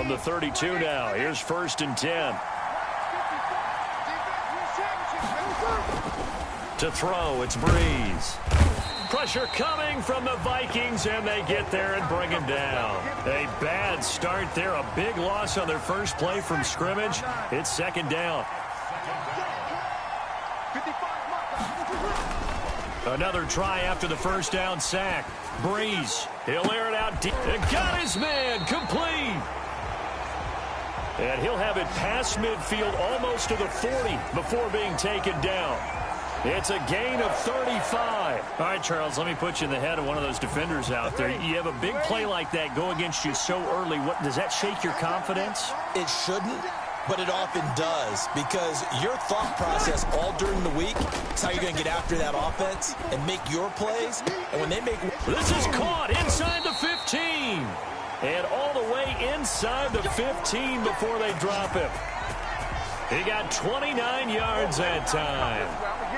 From the 32 now, here's 1st and 10. To throw, it's Breeze. Pressure coming from the Vikings, and they get there and bring him down. A bad start there, a big loss on their first play from scrimmage. It's 2nd down. Another try after the 1st down sack. Breeze, he'll air it out deep. And got his man, complete. And he'll have it past midfield almost to the 40 before being taken down. It's a gain of 35. All right, Charles, let me put you in the head of one of those defenders out there. You have a big play like that go against you so early. What does that shake your confidence? It shouldn't, but it often does, because your thought process all during the week is how you're going to get after that offense and make your plays. And when they make... This is caught inside the 15. And all the way inside the 15 before they drop him. He got 29 yards that time.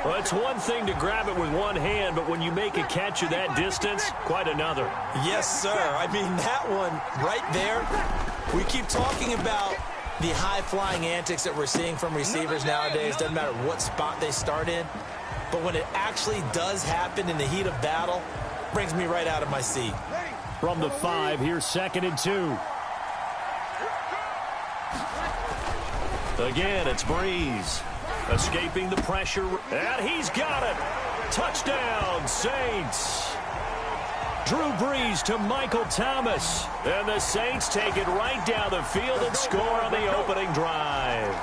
Well, it's one thing to grab it with one hand, but when you make a catch of that distance, quite another. Yes, sir. I mean, that one right there, we keep talking about the high-flying antics that we're seeing from receivers nowadays. Doesn't matter what spot they start in. But when it actually does happen in the heat of battle, it brings me right out of my seat. From the 5, here's 2nd and 2. Again, it's Breeze. Escaping the pressure, and he's got it. Touchdown, Saints. Drew Brees to Michael Thomas. And the Saints take it right down the field and score on the opening drive.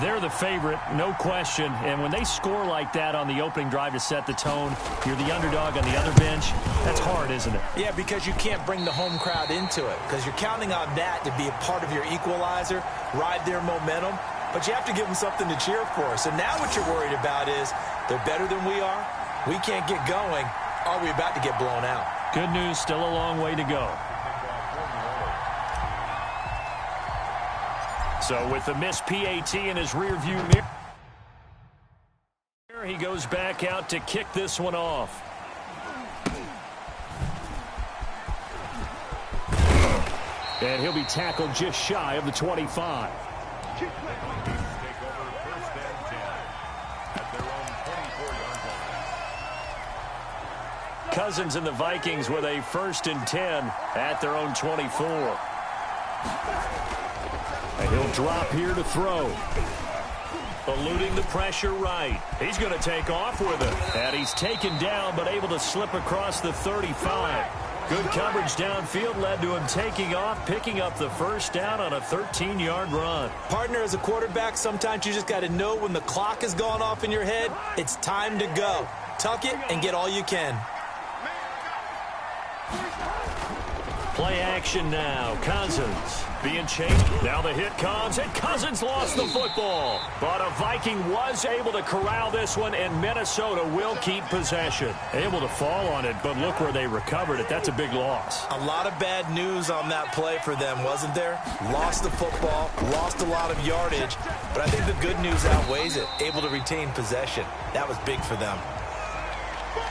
They're the favorite, no question. And when they score like that on the opening drive to set the tone, you're the underdog on the other bench. That's hard, isn't it? Yeah, because you can't bring the home crowd into it, because you're counting on that to be a part of your equalizer, ride their momentum. But you have to give them something to cheer for. So now what you're worried about is they're better than we are. We can't get going. Are we about to get blown out? Good news, still a long way to go. So with the missed PAT in his rearview mirror, he goes back out to kick this one off. And he'll be tackled just shy of the 25. Cousins and the Vikings with a 1st and 10 at their own 24. And he'll drop here to throw. Eluding the pressure right. He's going to take off with it. And he's taken down but able to slip across the 35. Good coverage downfield led to him taking off, picking up the 1st down on a 13-yard run. Partner, as a quarterback, sometimes you just got to know when the clock has gone off in your head, it's time to go. Tuck it and get all you can. Play action now. Cousins being chased. Now the hit comes, and Cousins lost the football. But a Viking was able to corral this one, and Minnesota will keep possession. Able to fall on it, but look where they recovered it. That's a big loss. A lot of bad news on that play for them, wasn't there? Lost the football, lost a lot of yardage, but I think the good news outweighs it. Able to retain possession. That was big for them.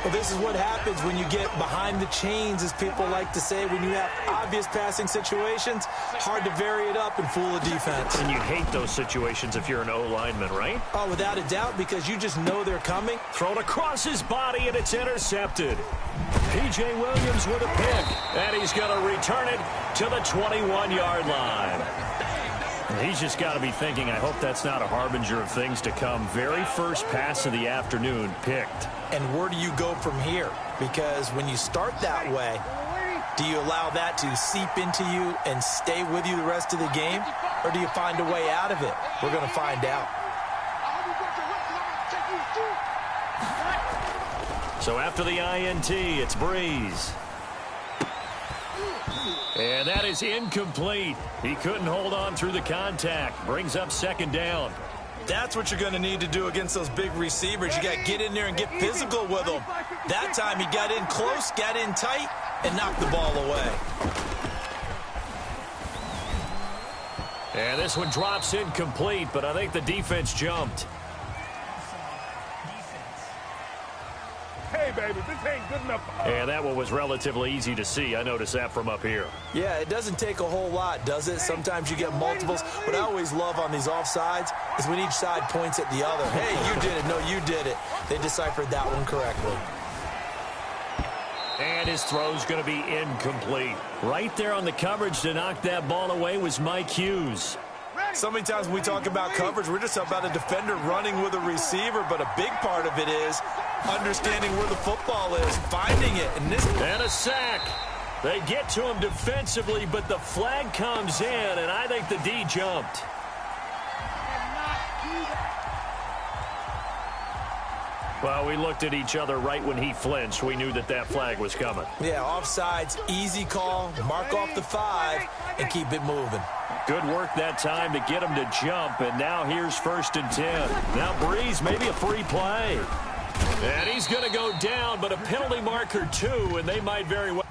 Well, this is what happens when you get behind the chains, as people like to say. When you have obvious passing situations, hard to vary it up and fool a defense. And you hate those situations if you're an O-lineman, right? Oh, without a doubt, because you just know they're coming. Thrown across his body, and it's intercepted. P.J. Williams with a pick, and he's going to return it to the 21-yard line. He's just got to be thinking, I hope that's not a harbinger of things to come. Very first pass of the afternoon picked. And where do you go from here? Because when you start that way, do you allow that to seep into you and stay with you the rest of the game? Or do you find a way out of it? We're going to find out. So after the INT, it's Breeze. And that is incomplete. He couldn't hold on through the contact. Brings up 2nd down. That's what you're going to need to do against those big receivers. You got to get in there and get physical with them. That time he got in close, got in tight, and knocked the ball away. And this one drops incomplete, but I think the defense jumped. Hey, baby. This ain't good enough. And that one was relatively easy to see. I noticed that from up here. Yeah, it doesn't take a whole lot, does it? Sometimes you get multiples. What I always love on these offsides is when each side points at the other. Hey, you did it. No, you did it. They deciphered that one correctly. And his throw's going to be incomplete. Right there on the coverage to knock that ball away was Mike Hughes. So many times when we talk about coverage, we're just about a defender running with a receiver, but a big part of it is understanding where the football is, finding it. And a sack. They get to him defensively, but the flag comes in, and I think the D jumped. Well, we looked at each other right when he flinched. We knew that that flag was coming. Yeah, offsides, easy call, mark off the 5, and keep it moving. Good work that time to get him to jump, and now here's 1st and 10. Now Breeze, maybe a free play. And he's going to go down, but a penalty marker too, and they might very well.